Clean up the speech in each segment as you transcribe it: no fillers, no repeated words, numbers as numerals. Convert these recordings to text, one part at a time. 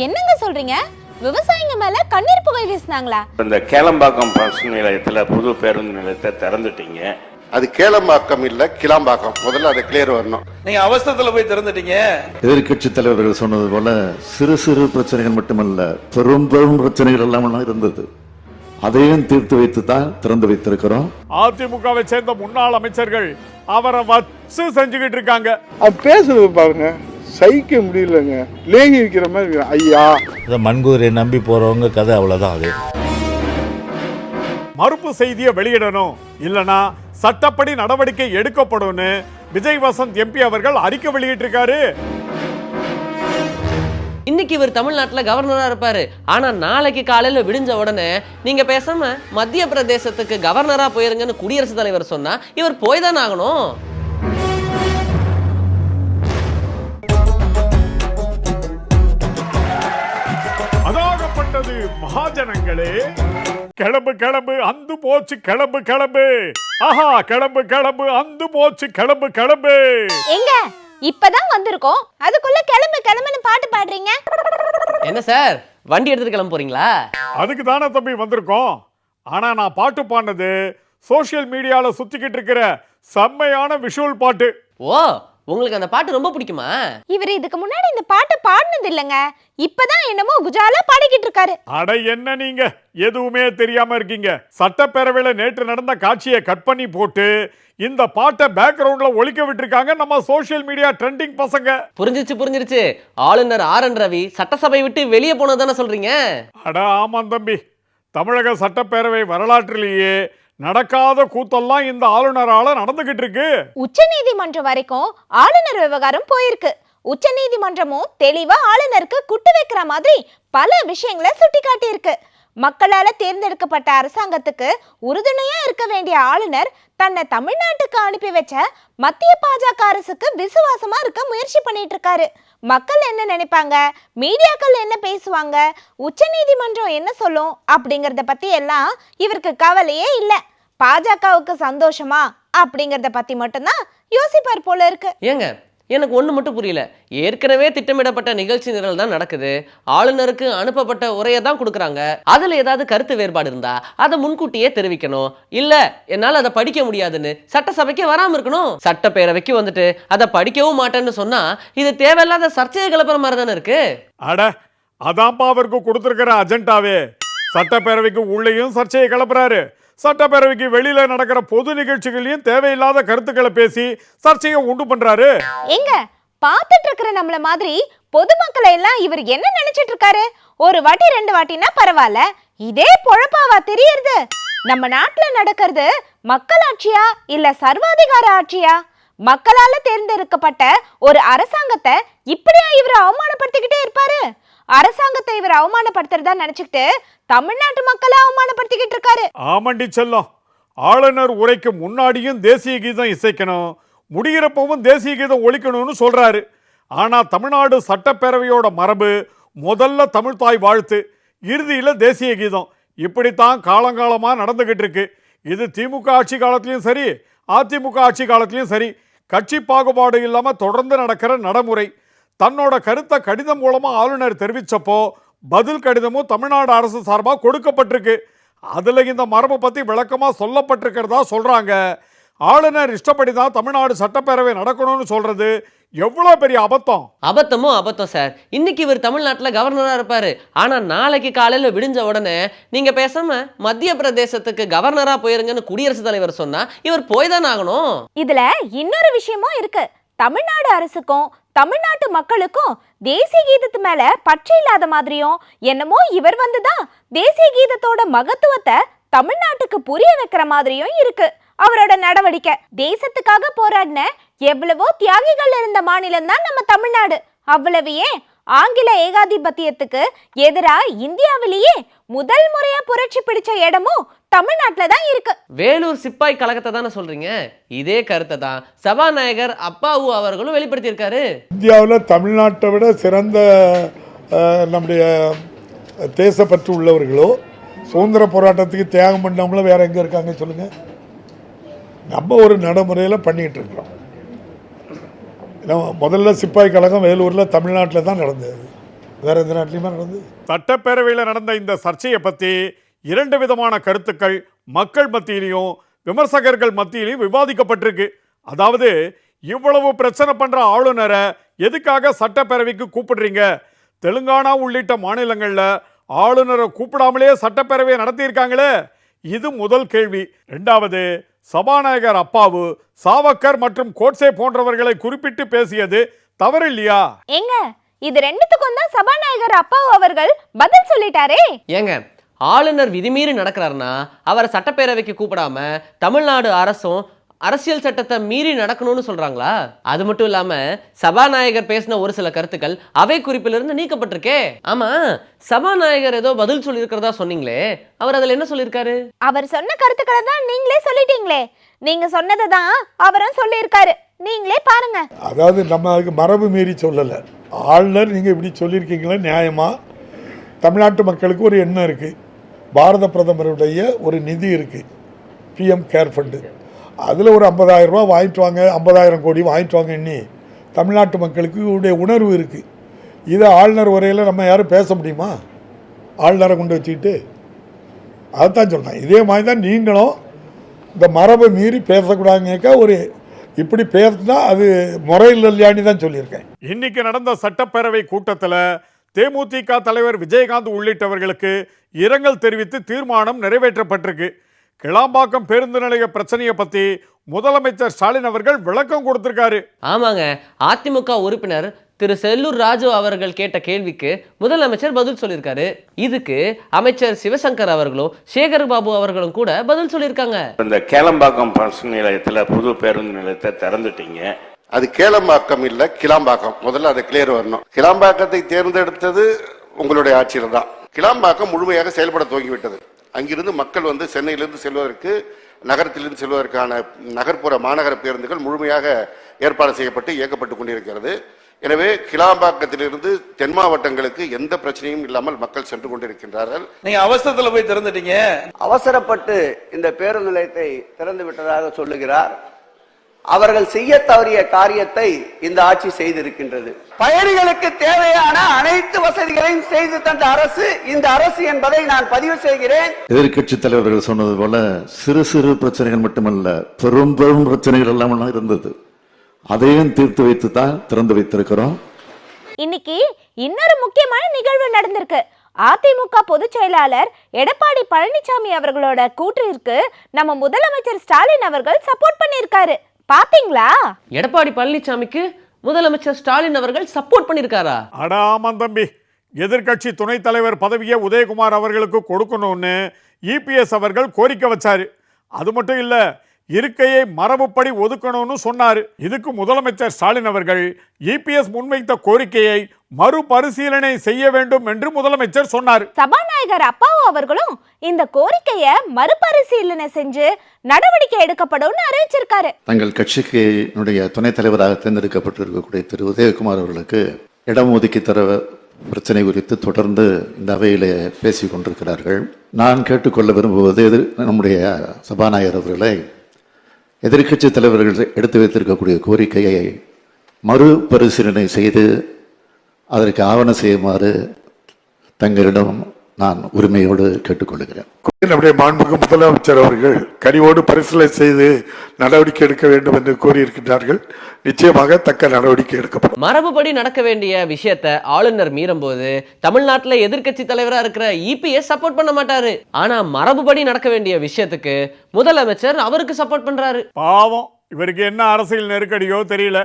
என்னங்க சொல்றீங்க? விவசாயிங்க மேல கண்ணீர் புகை வீசினாங்களா? இந்த கேளம்பாக்கம் பஸ் நிலையத்துல புது பேருந்து நிலையத்தை திறந்துட்டீங்க. அது கேளம்பாக்கம் இல்ல கிளாம்பாக்கம். முதல்ல அதை கிளியர் வரணும். நீங்க அவசரத்துல போய் திறந்துட்டீங்க. எதிர்கட்சி தலைவர்கள் சொன்னது போல சிறு சிறு பிரச்சனைகள் மட்டுமல்ல, பெரும் பெரும் பிரச்சனைகள் எல்லாம் இருந்தது. அதையும் தீர்த்து வைத்து தான் திறந்து வைத்திருக்கிறோம். அதிமுகவை சேர்ந்த முன்னாள் அமைச்சர்கள் அவரை வச்சு செஞ்சுக்கிட்டு இருக்காங்க. பேசுறது பாருங்க, சகிக்க முடியலங்க. லேங்கி வைக்கிற மாதிரி. ஐயா, மண்கூரை நம்பி போறவங்க கதை அவ்வளவுதான். அது மறுப்பு செய்தியை வெளியிடணும், இல்லனா சட்டப்படி நடவடிக்கை எடுக்கப்படும் விஜய் வசந்த் எம்பி அவர்கள் அறிக்கை வெளியிட்டிருக்காரு. இன்னைக்கு இவர் தமிழ்நாட்டுல கவர்னரா இருப்பாரு. ஆனா நாளைக்கு காலையில விடிஞ்ச உடனே நீங்க பேசாம மத்திய பிரதேசத்துக்கு கவர்னரா போயிருங்கன்னு குடியரசுத் தலைவர் சொன்னா இவர் போய் தான் ஆகணும். அதாகப்பட்டது மகாஜனங்களே. கிளம்பு கிளம்பு அந்து போச்சு, கிளம்பு கிளம்பு. ஆஹா, கிளம்பு கிளம்பு அந்து போச்சு, கிளம்பு கிளம்பு. எங்க இப்பதான் வந்திருக்கோம், அதுக்குள்ள கிளம்பு கிளம்புன்னு பாட்டு பாடுறீங்க. என்ன சார், வண்டி எடுத்துட்டு கிளம்ப போறீங்களா? அதுக்கு தானே தம்பி வந்திருக்கோம். ஆனா நான் பாட்டு பாடினது சோசியல் மீடியால சுத்திக்கிட்டு இருக்கிற செம்மையான விஷுவல் பாட்டு. ஓ, உங்களுக்கு அந்த பாட்டு ரொம்ப பிடிக்குமா? இவர் இதுக்கு முன்னாடி இந்த பாட்டு பாடினது இல்லங்க, இப்பதான் என்னமோ குஜாலா பாடிக்கிட்டு இருக்காரு. அட என்ன நீங்க எதுவுமே தெரியாம இருக்கீங்க. சட்டப்பேரவையில நேற்று நடந்த காட்சியை கட் பண்ணி போட்டு இந்த பாட்டை பேக்ரவுண்ட்ல ஒலிக்க விட்டுருக்காங்க நம்ம சோசியல் மீடியா ட்ரெண்டிங் பசங்க. புரிஞ்சிருச்சு. ஆளுநர் ஆர்.என். ரவி சட்டசபை விட்டு வெளியே போனதானே சொல்றீங்க? அட ஆமாம் தம்பி, தமிழக சட்டப்பேரவை வரலாற்றிலேயே நடக்காத கூத்தெல்லாம் இந்த ஆளுநரால நடந்துகிட்டு இருக்கு. உச்ச நீதிமன்றம் வரைக்கும் ஆளுநர் விவகாரம் போயிருக்கு. உச்ச நீதிமன்றமும் தெளிவா ஆளுநருக்கு குட்டு வைக்கிற மாதிரி பல விஷயங்களை சுட்டி காட்டி இருக்கு. மக்களால தேர்ந்தெடுக்கப்பட்ட அரசாங்கத்துக்கு உறுதுணையா இருக்க வேண்டிய ஆளுநர் தன்னை தமிழ்நாட்டுக்கு அனுப்பி வச்ச மத்திய பாஜக அரசுக்கு விசுவாசமா இருக்க முயற்சி பண்ணிட்டு இருக்காரு. மக்கள் என்ன நினைப்பாங்க, மீடியாக்கள் என்ன பேசுவாங்க, உச்ச நீதிமன்றம் என்ன சொல்லும் அப்படிங்கறத பத்தி எல்லாம் இவருக்கு கவலையே இல்ல. பாஜகவுக்கு சந்தோஷமா அப்படிங்கறத பத்தி மட்டும்தான் யோசிப்பார் போல இருக்கு. ஏங்க, எனக்கு ஒண்ணு மட்டும் புரியல. ஏற்கனவே திட்டமிடப்பட்ட நிகழ்ச்சி நிரல் தான் நடக்குது. ஆளுநருக்கு அனுப்பப்பட்ட உரையை தான் கொடுக்குறாங்க. அதுல ஏதாவது கருத்து வேறுபாடு இருந்தா அதை முன்கூட்டியே தெரிவிக்கணும். இல்ல என்னால அதை படிக்க முடியாதுன்னு சட்டசபைக்கு வராம இருக்கணும். சட்டப்பேரவைக்கு வந்துட்டு அதை படிக்கவும் மாட்டேன்னு சொன்னா இது தேவையில்லாத சர்ச்சையை கிளப்புற மாதிரி தானே இருக்கு. அட அதான்ப்பா அவருக்கு கொடுத்திருக்கிற அஜெண்டாவே. சட்டப்பேரவைக்கு உள்ளேயும் சர்ச்சையை கிளப்புறாரு, சட்டப்பேரவைக்கு வெளியில நடக்கிற பொது நிகழ்ச்சிகளையும் தேவையில்லாத கருத்துக்களை பேசி சர்ச்சையை உண்டு பண்றாரு. எங்க பாத்துட்டு இருக்கிற நம்மள மாதிரி பொதுமக்களை எல்லாம் இவர் என்ன நினைச்சிட்டு இருக்காரு? ஒரு வாட்டி ரெண்டு வாட்டினா பரவாயில்ல, இதே பொழப்பாவா தெரியறது? நம்ம நாட்டுல நடக்கிறது மக்களாட்சியா இல்ல சர்வாதிகார ஆட்சியா? மக்களால தேர்ந்தெடுக்கப்பட்ட ஒரு அரசாங்கத்தை இப்படியா இவர் அவமானப்படுத்திக்கிட்டே இருப்பாரு? அரசாங்கத்தை இவர் அவமானப்படுத்துறதா நினைச்சுக்கிட்டு தமிழ்நாட்டு மக்களை அவமானப்படுத்திக்கிட்டு இருக்காரு. ஆமண்டி செல்லம், ஆளுநர் உரைக்கு முன்னாடியும் தேசிய கீதம் இசைக்கணும், முடிகிறப்பவும் தேசிய கீதம் ஒலிக்கணும்னு சொல்றாரு. ஆனா தமிழ்நாடு சட்டப்பேரவையோட மரபு முதல்ல தமிழ் தாய் வாழ்த்து, இறுதியில தேசிய கீதம். இப்படித்தான் காலங்காலமா நடந்துகிட்டு இருக்கு. இது திமுக ஆட்சி காலத்திலயும் சரி, அதிமுக ஆட்சி காலத்திலயும் சரி, கட்சி பாகுபாடு இல்லாம தொடர்ந்து நடக்கிற நடைமுறை. தன்னோட கருத்தை கடிதம் மூலமா ஆளுநர் தெரிவிச்சப்போ பதில் கடிதமும் தமிழ்நாடு அரசு சார்பாக கொடுக்கப்பட்டிருக்கு. அதுல இந்த மரபு பத்தி விளக்கமா சொல்லப்பட்டிருக்கிறதா சொல்றாங்க. ஆளுநர் இஷ்டப்படி தான் தமிழ்நாடு சட்டப்பேரவை நடக்கணும்னு சொல்றது எவ்வளவு பெரிய அபத்தம். அபத்தம் சார். இன்னைக்கு இவர் தமிழ்நாட்டுல கவர்னரா இருப்பாரு. ஆனா நாளைக்கு காலையில விடிஞ்ச உடனே நீங்க பேசாம மத்திய பிரதேசத்துக்கு கவர்னரா போயிருங்கன்னு குடியரசுத் தலைவர் சொன்னா இவர் போய் தான் ஆகணும். இதுல இன்னொரு விஷயமும் இருக்கு. தமிழ்நாடு அரசுக்கும் தமிழ்நாட்டு மக்களுக்கும் தேசிய கீதத்து மேல பற்று இல்லாத மாதிரியும் என்னமோ இவர் வந்துதான் தேசிய கீதத்தோட மகத்துவத்தை தமிழ்நாட்டுக்கு புரிய வைக்கிற மாதிரியும் இருக்கு அவரோட நடவடிக்கை. தேசத்துக்காக போராடின எவ்வளவோ தியாகிகள் இருந்த மாநிலம் தான் நம்ம தமிழ்நாடு. அவ்வளவு ஏன் ஆங்கில ஏகாதிபத்தியத்துக்கு எதிரா இந்தியாவிலேயே முதல் முறையா புரட்சி பிடிச்ச இடமும் தமிழ்நாட்டுல தான் இருக்கு. வேலூர் சிப்பாய் கழகத்தை தானே சொல்றீங்க? இதே கருத்தை தான் சபாநாயகர் அப்பாவு அவர்களும் வெளிப்படுத்தி இருக்காரு. இந்தியாவில் தமிழ்நாட்டை விட சிறந்த நம்முடைய தேசப்பற்று உள்ளவர்களோ சுதந்திர போராட்டத்துக்கு தியாகம் பண்ணவங்களோ வேற எங்க இருக்காங்க சொல்லுங்க? நம்ம ஒரு நடைமுறையில் பண்ணிட்டு இருக்கிறோம். முதல்ல சிப்பாய் கழகம் வேலூரில் தமிழ்நாட்டில் தான் நடந்தது. வேற எந்த நாட்டிலையுமா நடந்தது? சட்டப்பேரவையில் நடந்த இந்த சர்ச்சையை பற்றி இரண்டு விதமான கருத்துக்கள் மக்கள் மத்தியிலையும் விமர்சகர்கள் மத்தியிலையும் விவாதிக்கப்பட்டிருக்கு. அதாவது, இவ்வளவு பிரச்சனை பண்ற ஆளுநரை எதுக்காக சட்டப்பேரவைக்கு கூப்பிடுறீங்க? தெலுங்கானா உள்ளிட்ட மாநிலங்களில் ஆளுநரை கூப்பிடாமலே சட்டப்பேரவையை நடத்தியிருக்காங்களே, இது முதல் கேள்வி. ரெண்டாவது, சபாநாயகர் அப்பாவு சாவர்கர் மற்றும் கோட்சே போன்றவர்களை குறிப்பிட்டு பேசியது தவறு இல்லையா? ஏங்க, இது ரெண்டுத்துக்கும் தான் சபாநாயகர் அப்பாவு அவர்கள் பதில் சொல்லிட்டாரே. ஏங்க, ஆளுநர் விதிமீறி நடக்கிறாருன்னா அவரை சட்டப்பேரவைக்கு கூப்பிடாம தமிழ்நாடு அரசும் அரசியல் சட்டத்தை மீறி நடக்கணும்னு சொல்றாங்களா? அது மட்டும் இல்லாம சபாநாயகர் பேசின ஒரு சில கருத்துக்கள் அவை குறிப்பிலிருந்து நீக்கப்பட்டிருக்கே. ஆமா, சபாநாயகர் ஏதோ பதில் சொல்லியிருக்கிறதா சொன்னீங்களே, அவர் அதுல என்ன சொல்லியிருக்காரு? அவர் சொன்ன கருத்துக்களை தான் நீங்களே சொல்லிட்டீங்களே. நீங்க சொன்னதை தான் அவரும் சொல்லியிருக்காரு, நீங்களே பாருங்க. அதாவது நம்ம அதுக்கு மரபு மீறி சொல்லலை. ஆளுநர் நீங்கள் இப்படி சொல்லியிருக்கீங்களா நியாயமா? தமிழ்நாட்டு மக்களுக்கு ஒரு எண்ணம் இருக்குது. பாரத பிரதமருடைய ஒரு நிதி இருக்குது, PM கேர் ஃபண்டு. அதில் ஒரு 50,000 ரூபா வாங்கிட்டு வாங்க, 50,000 கோடி வாங்கிட்டு வாங்க. எண்ணி தமிழ்நாட்டு மக்களுக்கு உடைய உணர்வு இருக்குது. இதை ஆளுநர் உரையில் நம்ம யாரும் பேச முடியுமா? ஆளுநரை கொண்டு வச்சுக்கிட்டு அதைத்தான் சொன்னேன். இதே மாதிரி தான் நீங்களும் இந்த மரபை மீறி பேசக்கூடாதுங்க. ஒரு இப்படி பேசினா அது முறையில் இல்லையான்னு தான் சொல்லியிருக்கேன். இன்னைக்கு நடந்த சட்டப்பேரவை கூட்டத்தில் தேமுதிக தலைவர் விஜயகாந்த் உள்ளிட்டவர்களுக்கு இரங்கல் தெரிவித்து தீர்மானம் நிறைவேற்றப்பட்டிருக்கு. கிளாம்பாக்கம் பேருந்து நிலைய பிரச்சனையை பற்றி முதலமைச்சர் ஸ்டாலின் அவர்கள் விளக்கம் கொடுத்திருக்காரு. ஆமாங்க, அதிமுக உறுப்பினர் திரு செல்லூர் ராஜு அவர்கள் கேட்ட கேள்விக்கு முதலமைச்சர் பதில் சொல்லியிருக்காரு. இதுக்கு அமைச்சர் சிவசங்கர் அவர்களும் சேகர் பாபு அவர்களும் கூட பதில் சொல்லியிருக்காங்க. இந்த கேளம்பாக்கம் பஸ் நிலையத்தில் புது பேருந்து நிலையத்தை திறந்துட்டீங்க. அது கேளம்பாக்கம் இல்ல கிளாம்பாக்கம். முதல்ல அதை கிளியர் வரணும். கிளாம்பாக்கத்தை தேர்ந்தெடுத்தது உங்களுடைய ஆட்சியில் தான். கிளாம்பாக்கம் முழுமையாக செயல்பட துவங்கிவிட்டது. அங்கிருந்து மக்கள் சென்னையிலிருந்து செல்வதற்கு, நகரத்திலிருந்து செல்வதற்கான நகர்ப்புற மாநகர பேருந்துகள் முழுமையாக ஏற்பாடு செய்யப்பட்டு இயக்கப்பட்டு கொண்டிருக்கிறது. எனவே கிளாம்பாக்கத்திலிருந்து தென் மாவட்டங்களுக்கு எந்த பிரச்சனையும் இல்லாமல் மக்கள் சென்று கொண்டிருக்கின்றார்கள். நீங்க அவசரத்துல போய் திறந்துட்டீங்க. அவசரப்பட்டு இந்த பேருந்து நிலையத்தை திறந்து விட்டதாக சொல்லுகிறார். அவர்கள் செய்ய தவறிய காரியத்தை இந்த ஆட்சி செய்திருக்கின்றது. பயணிகளுக்கு தேவையான அனைத்து வசதிகளையும் செய்து தந்த அரசு இந்த அரசு என்பதை நான் பதிவு செய்கிறேன். எதிர்கட்சி தலைவர்கள் சொன்னது போல சிறு சிறு பிரச்சனைகள் மட்டுமல்ல, பெரும் பெரும் பிரச்சனைகள் எல்லாம் இருந்தது. அதையும் தீர்த்து வைத்து தான் திறந்து வைத்திருக்கிறோம். இன்னைக்கு இன்னொரு முக்கியமான நிகழ்வு நடந்திருக்கு. அதிமுக பொதுச் செயலாளர் எடப்பாடி பழனிசாமி அவர்களோட கூற்றிற்கு நம்ம முதலமைச்சர் ஸ்டாலின் அவர்கள் சப்போர்ட் பண்ணியிருக்காரு. பாத்தீங்களா? எடப்பாடி பழனிசாமிக்கு முதலமைச்சர் ஸ்டாலின் அவர்கள் சப்போர்ட் பண்ணியிருக்காரா? அடாமன் தம்பி, எதிர்கட்சி துணைத் தலைவர் பதவியை உதயகுமார் அவர்களுக்கு கொடுக்கணும்னு EPS அவர்கள் கோரிக்கை வச்சாரு. அது மட்டும் இல்ல, இருக்கையை மரபுப்படி ஒதுக்கணும்னு சொன்னாரு. இதுக்கு முதலமைச்சர் ஸ்டாலின் அவர்கள் EPS முன்வைத்த கோரிக்கையை மறுபரிசீலனை செய்ய வேண்டும் என்று முதலமைச்சர் சொன்னார். சபாநாயகர் அப்பாவு அவர்களும் இந்த கோரிக்கையை மறுபரிசீலனை செஞ்சு நடவடிக்கை எடுக்கப்படும் அறிவிச்சிருக்காரு. தங்கள் கட்சிக்கு துணைத் தலைவராக தேர்ந்தெடுக்கப்பட்டிருக்கக்கூடிய திரு உதயகுமார் அவர்களுக்கு இடம் ஒதுக்கி தர பிரச்சனை குறித்து தொடர்ந்து இந்த அவையிலே பேசிக் கொண்டிருக்கிறார்கள். நான் கேட்டுக்கொள்ள விரும்புவது நம்முடைய சபாநாயகர் அவர்களை எதிர்கட்சி தலைவர்கள் எடுத்து வைத்திருக்கக்கூடிய கோரிக்கையை மறுபரிசீலனை செய்து அதற்கு ஆவணம் செய்யுமாறு தங்களிடம் நான் உரிமையோடு கேட்டுக்கொள்கிறேன். நம்முடைய மாண்புமிகு முதலமைச்சர் அவர்கள் கனிவோடு பரிசீலனை செய்து நடவடிக்கை எடுக்க வேண்டும் என்று கூறியிருக்கிறார்கள். நிச்சயமாக தக்க நடவடிக்கை எடுக்கப்படும். மரபுபடி நடக்க வேண்டிய விஷயத்தை ஆளுநர் மீறும் போது தமிழ்நாட்டில் எதிர்கட்சி தலைவரா இருக்கிற EPS சப்போர்ட் பண்ண மாட்டாரு. ஆனா மரபுபடி நடக்க வேண்டிய விஷயத்துக்கு முதலமைச்சர் அவருக்கு சப்போர்ட் பண்றாரு. பாவம், இவருக்கு என்ன அரசியல் நெருக்கடியோ தெரியல.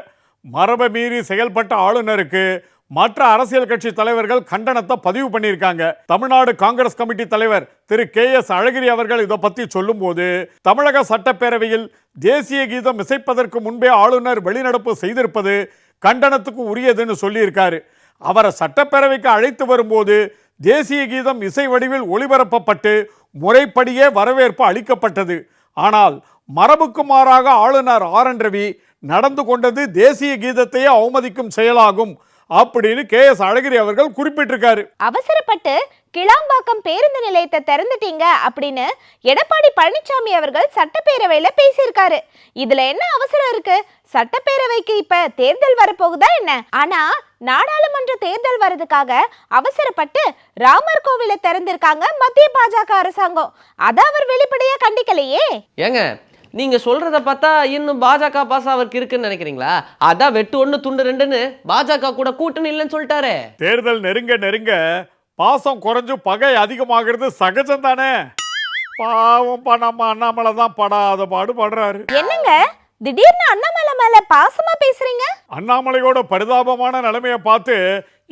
மரபை மீறி செயல்பட்ட ஆளுநருக்கு மற்ற அரசியல் கட்சி தலைவர்கள் கண்டனத்தை பதிவு பண்ணியிருக்காங்க. தமிழ்நாடு காங்கிரஸ் கமிட்டி தலைவர் திரு KS அழகிரி அவர்கள் இதை பற்றி சொல்லும் போது, தமிழக சட்டப்பேரவையில் தேசிய கீதம் இசைப்பதற்கு முன்பே ஆளுநர் வெளிநடப்பு செய்திருப்பது கண்டனத்துக்கு உரியதுன்னு சொல்லியிருக்காரு. அவரை சட்டப்பேரவைக்கு அழைத்து வரும்போது தேசிய கீதம் இசை வடிவில் ஒளிபரப்பப்பட்டு முறைப்படியே வரவேற்பு அளிக்கப்பட்டது. ஆனால் மரபுக்கு மாறாக ஆளுநர் RN ரவி நடந்து கொண்டது தேசிய கீதத்தையே அவமதிக்கும் செயலாகும் அப்படின்னு KS அழகிரி அவர்கள் குறிப்பிட்டிருக்காரு. அவசரப்பட்டு கிளாம்பாக்கம் பேருந்து நிலையத்தை திறந்துட்டீங்க அப்படின்னு எடப்பாடி பழனிசாமி அவர்கள் சட்டப்பேரவையில பேசியிருக்காரு. இதுல என்ன அவசரம் இருக்கு? சட்டப்பேரவைக்கு இப்ப தேர்தல் வரப்போகுதா என்ன? ஆனா நாடாளுமன்ற தேர்தல் வர்றதுக்காக அவசரப்பட்டு ராமர் கோவிலை திறந்திருக்காங்க மத்திய பாஜக அரசாங்கம். அத அவர் வெளிப்படையா கண்டிக்கலையே. ஏங்க நீங்க சொல்றத பார்த்தா இன்னும் பாஜக பாஸ் அவருக்கு இருக்குன்னு நினைக்கிறீங்களா? அதான் வெட்டு 1 துண்டு 2ன்னு பாஜக கூட கூட்டணி இல்லைன்னு சொல்லிட்டாரு. தேர்தல் நெருங்க நெருங்க பாசம் குறைஞ்சு பகை அதிகமாகிறது சகஜம் தானே. பாவம் நம்ம அண்ணாமலை தான் படாத பாடு படுறாரு. என்னங்க திடீர்னு அண்ணாமலை மேல பாசமா பேசுறீங்க? அண்ணாமலையோட பரிதாபமான நிலைமையை பார்த்து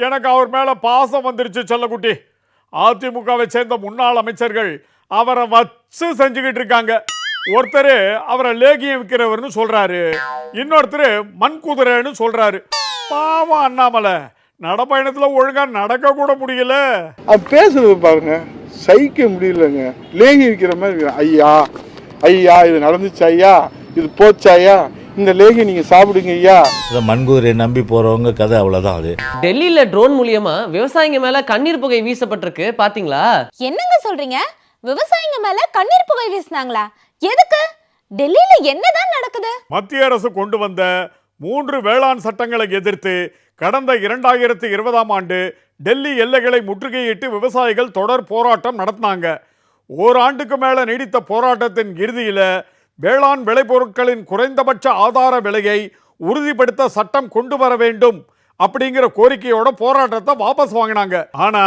எனக்கு அவர் மேல பாசம் வந்துருச்சு செல்லக்குட்டி. அதிமுகவை சேர்ந்த முன்னாள் அமைச்சர்கள் அவரை வச்சு செஞ்சுக்கிட்டு இருக்காங்க. ஒருத்தர் அவரை லேகியம் விற்கிறவர்னு சொல்றாரு, இன்னொருத்தர் மண் குதிரைன்னு சொல்றாரு. பாவம் அண்ணாமலை நடப்பயணத்துல ஒழுங்கா நடக்க கூட முடியல. பேசுறது பாருங்க சகிக்க முடியலங்க. லேகி விற்கிற மாதிரி ஐயா ஐயா இது நடந்துச்சு ஐயா, இது போச்சு ஐயா, இந்த லேகி நீங்க சாப்பிடுங்க ஐயா. மண்குதிரையை நம்பி போறவங்க கதை அவ்வளவுதான். அது டெல்லியில ட்ரோன் மூலியமா விவசாயிங்க மேல கண்ணீர் புகை வீசப்பட்டிருக்கு பாத்தீங்களா? என்னங்க சொல்றீங்க? விவசாயிங்க மேல கண்ணீர் புகை வீசினாங்களா? எதுக்கு? டெல்லியில என்னதான் நடக்குது? மத்திய அரசு கொண்டு வந்த 3 வேளாண் சட்டங்களை எதிர்த்து கடந்த 2020ஆம் ஆண்டு டெல்லி எல்லைகளை முற்றுகையிட்டு விவசாயிகள் தொடர் போராட்டம் நடத்தினாங்க. ஓராண்டுக்கு மேல நீடித்த போராட்டத்தின் இறுதியில வேளாண் விளைபொருட்களின் குறைந்தபட்ச ஆதார விலையை உறுதிப்படுத்த சட்டம் கொண்டு வர வேண்டும் அப்படிங்கிற கோரிக்கையோட போராட்டத்தை வாபஸ் வாங்கினாங்க. ஆனா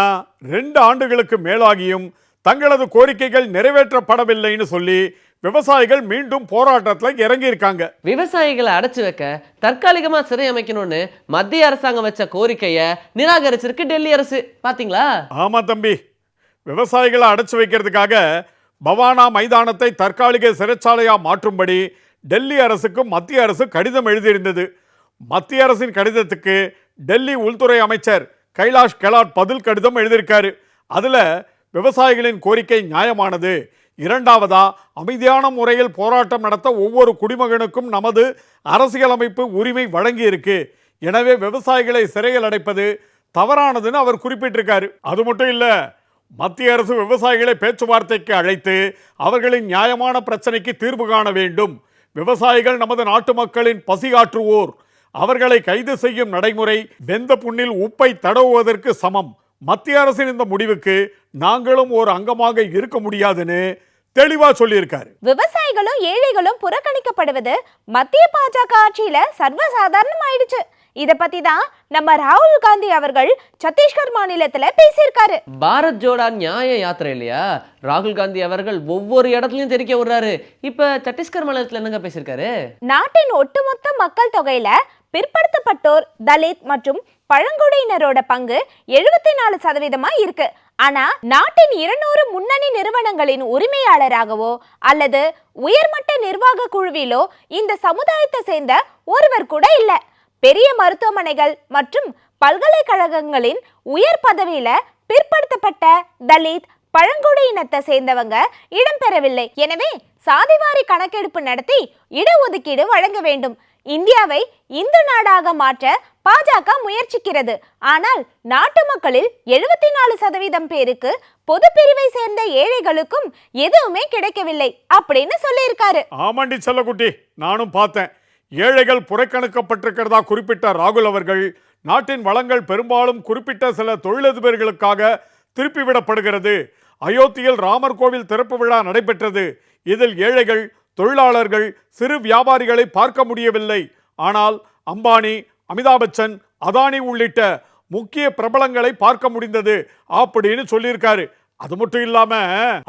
2 ஆண்டுகளுக்கு மேலாகியும் தங்களது கோரிக்கைகள் நிறைவேற்றப்படவில்லைன்னு சொல்லி விவசாயிகள் மீண்டும் போராட்டத்தில் இறங்கி இருக்காங்க. விவசாயிகளை அடைச்சு வைக்க தற்காலிகமா சிறை அமைக்கணும்னு மத்திய அரசாங்கம் வச்ச கோரிக்கையை நிராகரிச்சிருக்கு டெல்லி அரசு. பாத்தீங்களா? ஆமா தம்பி, விவசாயிகளை அடைச்சு வைக்கிறதுக்காக பவானா மைதானத்தை தற்காலிக சிறைச்சாலையா மாற்றும்படி டெல்லி அரசுக்கு மத்திய அரசு கடிதம் எழுதியிருந்தது. மத்திய அரசின் கடிதத்துக்கு டெல்லி உள்துறை அமைச்சர் கைலாஷ் கெலாட் பதில் கடிதம் எழுதியிருக்காரு. அதுல விவசாயிகளின் கோரிக்கை நியாயமானது, இரண்டாவதா அமைதியான முறையில் போராட்டம் நடத்த ஒவ்வொரு குடிமகனுக்கும் நமது அரசியலமைப்பு உரிமை வழங்கி இருக்கு, எனவே விவசாயிகளை சிறையில் அடைப்பது தவறானதுன்னு அவர் குறிப்பிட்டிருக்காரு. அது மட்டும் இல்ல, மத்திய அரசு விவசாயிகளை பேச்சுவார்த்தைக்கு அழைத்து அவர்களின் நியாயமான பிரச்சனைக்கு தீர்வு காண வேண்டும். விவசாயிகள் நமது நாட்டு மக்களின் பசியாற்றுவோர், அவர்களை கைது செய்யும் நடைமுறை வெந்த புண்ணில் உப்பை தடவுவதற்கு சமம். மத்திய அரசின் இந்த முடிவுக்கு நாங்களும் ஒரு அங்கமாக இருக்க முடியாதுன்னு தெளிவா சொல்லியிருக்காரு. விவசாயிகளும் ஏழைகளும் புறக்கணிக்கப்படுவது மத்திய பாஜக ஆட்சியில சர்வசாதாரணம் ஆயிடுச்சு. இத பத்தி தான் நம்ம ராகுல் காந்தி அவர்கள் சத்தீஸ்கர் மாநிலத்துல பேசியிருக்காரு. பாரத் ஜோடா நியாய யாத்திரை இல்லையா? ராகுல் காந்தி அவர்கள் ஒவ்வொரு இடத்துலயும் தெரிவிக்க விடுறாரு. இப்ப சத்தீஸ்கர் மாநிலத்துல என்னங்க பேசியிருக்காரு? நாட்டின் ஒட்டுமொத்த மக்கள் தொகையில பிற்படுத்தப்பட்டோர், தலித் மற்றும் பழங்குடியினரோட பங்கு 74% இருக்கு. ஆனா நாட்டின் 200 முன்னணி நிறுவனங்களின் உரிமையாளராகவோ அல்லது உயர்மட்ட நிர்வாக குழுவிலோ இந்த சமுதாயத்தை சேர்ந்த ஒருவர் கூட இல்ல. பெரிய மருத்துவமனைகள் மற்றும் பல்கலைக்கழகங்களின் உயர் பதவியில பிற்படுத்தப்பட்ட, தலித், பழங்குடியினத்தை சேர்ந்தவங்க இடம்பெறவில்லை. எனவே சாதிவாரி கணக்கெடுப்பு நடத்தி இடஒதுக்கீடு வழங்க வேண்டும். இந்தியாவை இந்து நாடாக மாற்ற பாஜக முயற்சிக்கிறது. ஆனால் நாட்டு மக்களில் 74% பேருக்கு பொது பிரிவை சேர்ந்த ஏழைகளுக்கும் எதுவுமே கிடைக்கவில்லை அப்படின்னு சொல்லியிருக்காரு. ஆமாண்டி செல்லக்குட்டி, நானும் பார்த்தேன். ஏழைகள் புறக்கணிக்கப்பட்டிருக்கிறதா குறிப்பிட்ட ராகுல் அவர்கள், நாட்டின் வளங்கள் பெரும்பாலும் குறிப்பிட்ட சில தொழிலதிபர்களுக்காக திருப்பிவிடப்படுகிறது. அயோத்தியில் ராமர் கோவில் திறப்பு விழா நடைபெற்றது. இதில் ஏழைகள், தொழிலாளர்கள், சிறு வியாபாரிகளை பார்க்க முடியவில்லை. ஆனால் அம்பானி, அமிதாப் பச்சன், அதானி உள்ளிட்ட முக்கிய பிரபலங்களை பார்க்க முடிந்தது அப்படின்னு சொல்லியிருக்காரு. அது மட்டும் இல்லாம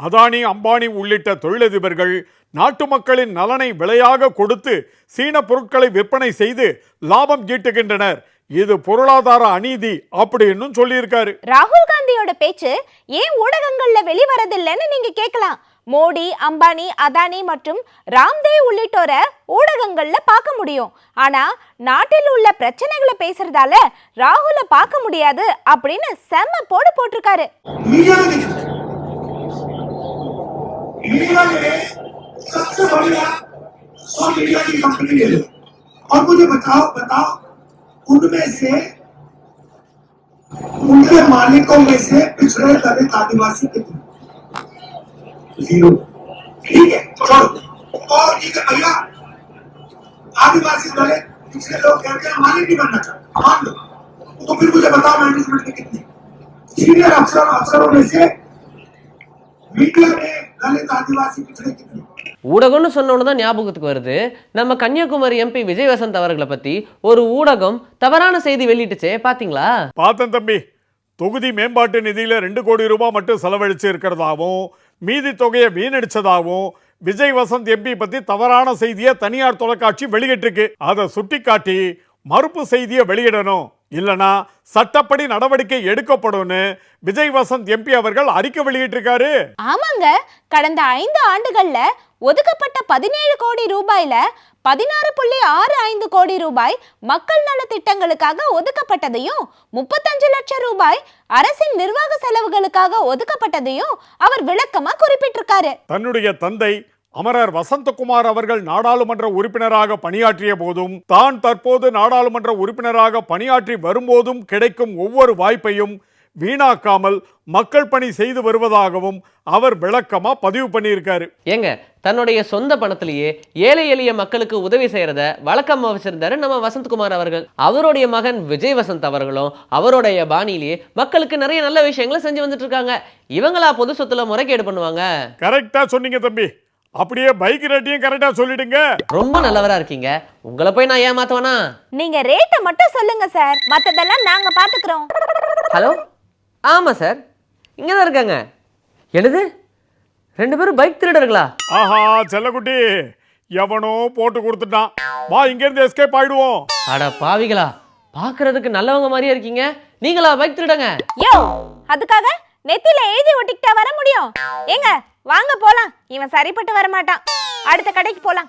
அதானி, அம்பானி உள்ளிட்ட தொழிலதிபர்கள் நாட்டு மக்களின் நலனை விலையாக கொடுத்து சீன பொருட்களை விற்பனை செய்து லாபம் ஈட்டுகின்றனர். இது பொருளாதார அநீதி அப்படின்னு சொல்லியிருக்காரு. ராகுல் காந்தியோட பேச்சு ஏன் ஊடகங்கள்ல வெளிவரதில்லைன்னு நீங்க கேட்கலாம். மோடி, அம்பானி, அதானி மற்றும் ராம்தேவ் உள்ளிட்டோரை ஊடகங்கள்ல பார்க்க முடியும். ஆனா நாட்டில் உள்ள பிரச்சனைகளை பேசுறதால ராகுல பார்க்க முடியாது அப்படின்னு செம்ம போடு போட்டிருக்காரு. उनके मालिकों में से पिछड़े दलित आदिवासी कितने? 0। ठीक है, छोड़ो। और ठीक है भैया, आदिवासी दलित पिछड़े लोग कहते हैं मालिक नहीं बनना चाहते, मान लो, तो फिर मुझे बताओ मैनेजमेंट में कितने? सीनियर अफसरों में से मीडिया में दलित आदिवासी पिछड़े कितने? ஊடகம்னு சொன்னோன்னு தான் ஞாபகத்துக்கு வருது, நம்ம கன்னியாகுமரி எம்பி விஜய் வசந்த் அவர்களை பத்தி ஒரு ஊடகம் தவறான செய்தி வெளியிட்டுச்சே, பாத்தீங்களா? பார்த்தேன் தம்பி. தொகுதி மேம்பாட்டு நிதியில 2 கோடி ரூபாய் மட்டும் செலவழிச்சு இருக்கிறதாவும் மீதி தொகையை வீணடிச்சதாகவும் விஜய் வசந்த் எம்பி பத்தி தவறான செய்தியை தனியார் தொலைக்காட்சி வெளியிட்டிருக்கு. அதை சுட்டிக்காட்டி மறுப்பு செய்தியை வெளியிடணும், இல்லனா சட்டப்படி நடவடிக்கை எடுக்கப்படும்னு விஜய் வசந்த் எம்பி அவர்கள் அறிக்கை வெளியிட்டிருக்காரு. ஆமாங்க, கடந்த 5 ஆண்டுகள்ல ஒதுக்கப்பட்ட 17 கோடி ரூபாயில 16.65 கோடி ரூபாய் மக்கள் நல திட்டங்களுக்காக ஒதுக்கப்பட்டதையும் 35 லட்சம் ரூபாய் அரசின் நிர்வாக செலவுகளுக்காக ஒதுக்கப்பட்டதையும் அவர் விளக்கமா குறிப்பிட்டிருக்காரு. தன்னுடைய தந்தை அமரர் வசந்தகுமார் அவர்கள் நாடாளுமன்ற உறுப்பினராக பணியாற்றிய போதும் தான் தற்போது நாடாளுமன்ற உறுப்பினராக பணியாற்றி வரும்போதும் கிடைக்கும் ஒவ்வொரு வாய்ப்பையும் வீணாக்காமல் மக்கள் பணி செய்து வருவதாகவும் அவர் விளக்கமா பதிவு பண்ணியிருக்காரு. ஏங்க, தன்னுடைய சொந்த பணத்திலேயே ஏழை எளிய மக்களுக்கு உதவி செய்யறத வழக்கமா வச்சிருந்தாரு நம்ம வசந்தகுமார் அவர்கள். அவருடைய மகன் விஜய் வசந்த் அவர்களும் அவருடைய பாணியிலேயே மக்களுக்கு நிறைய நல்ல விஷயங்களை செஞ்சு வந்துட்டு இருக்காங்க. இவங்களா பொது சொத்துல முறைகேடு பண்ணுவாங்க? கரெக்டா சொன்னீங்க தம்பி. அப்படியே பைக் ரேட்டையும் கரெக்டா சொல்லிடுங்க. ரொம்ப நல்லவரா இருக்கீங்க. உங்களை போய் நான் ஏமாத்துவேனா? நீங்க ரேட்டை மட்டும் சொல்லுங்க சார், மத்ததெல்லாம் நாங்க பாத்துக்கிறோம். ஹலோ, ஆமா சார், இங்க தான் இருக்காங்க. என்னது, 2 பேரும் பைக் திருடர்களா? ஆஹா செல்லக்குட்டி, எவனோ போட்டு கொடுத்துட்டான். வா இங்க இருந்து எஸ்கேப் ஆயிடுவோம். அட பாவிகளா, பாக்குறதுக்கு நல்லவங்க மாதிரியே இருக்கீங்க. நீங்களா பைக் திருடங்க? யோ, அதுக்காக நெத்தில எழுதி ஒட்டிக்கிட்டா வர முடியும்? ஏங்க வாங்க போலாம், இவன் சரிப்பட்டு வர மாட்டான். அடுத்த கடைக்கு போலாம்.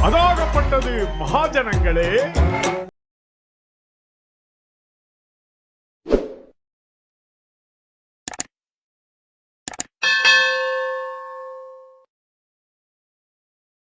அதாகப்பட்டது மகாஜனங்களே.